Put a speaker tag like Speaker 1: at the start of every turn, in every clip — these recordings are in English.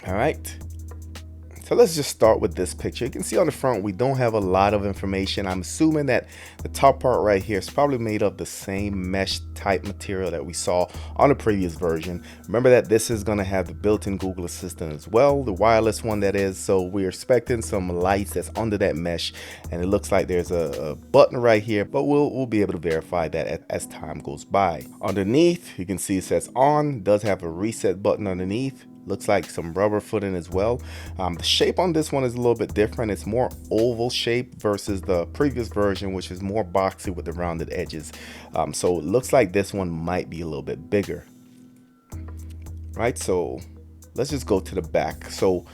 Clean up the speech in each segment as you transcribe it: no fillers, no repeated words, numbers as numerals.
Speaker 1: All right. So let's just start with this picture. You can see on the front, we don't have a lot of information. I'm assuming that the top part right here is probably made of the same mesh type material that we saw on the previous version. Remember that this is going to have the built-in Google Assistant as well, the wireless one that is. So we're expecting some lights that's under that mesh, and it looks like there's a button right here, but we'll be able to verify that as time goes by. Underneath, you can see it says on, does have a reset button underneath. Looks like some rubber footing as well. The shape on this one is a little bit different. It's more oval shape versus the previous version, which is more boxy with the rounded edges. So it looks like this one might be a little bit bigger. Right, so let's just go to the back. So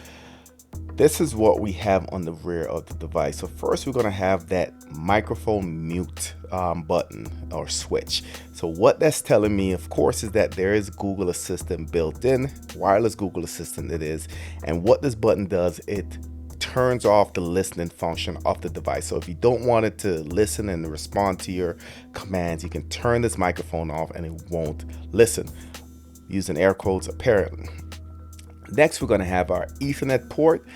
Speaker 1: this is what we have on the rear of the device. So first we're going to have that microphone mute button or switch. So what that's telling me, of course, is that there is Google Assistant built in, wireless Google Assistant it is. And what this button does, it turns off the listening function of the device. So if you don't want it to listen and respond to your commands, you can turn this microphone off and it won't listen. Using air quotes, apparently. Next, we're going to have our Ethernet port.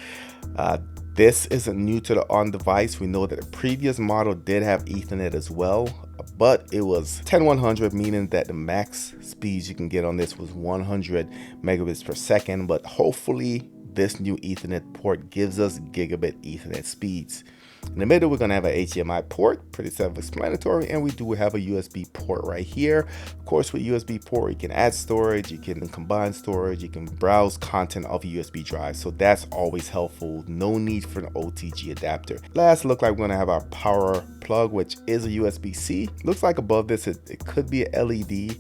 Speaker 1: This isn't new to the on device. We know that the previous model did have Ethernet as well, but it was 10100, meaning that the max speeds you can get on this was 100 megabits per second. But hopefully this new Ethernet port gives us gigabit Ethernet speeds. In the middle, we're going to have an HDMI port, pretty self-explanatory, and we do have a USB port right here. Of course, with USB port, you can add storage, you can combine storage, you can browse content off a USB drive, so that's always helpful. No need for an OTG adapter. Last, look like we're going to have our power plug, which is a USB-C. Looks like above this, it could be a LED.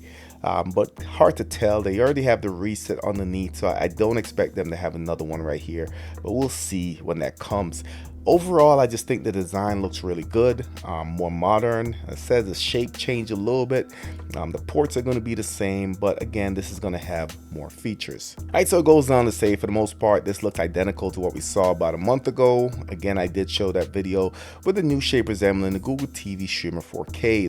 Speaker 1: But hard to tell. They already have the reset underneath, so I don't expect them to have another one right here, but we'll see when that comes. Overall, I just think the design looks really good, more modern. It says the shape changed a little bit. The ports are going to be the same, but again, this is going to have more features. All right, so it goes on to say, for the most part, this looks identical to what we saw about a month ago. Again, I did show that video with a new shape resembling the Google TV Streamer 4K.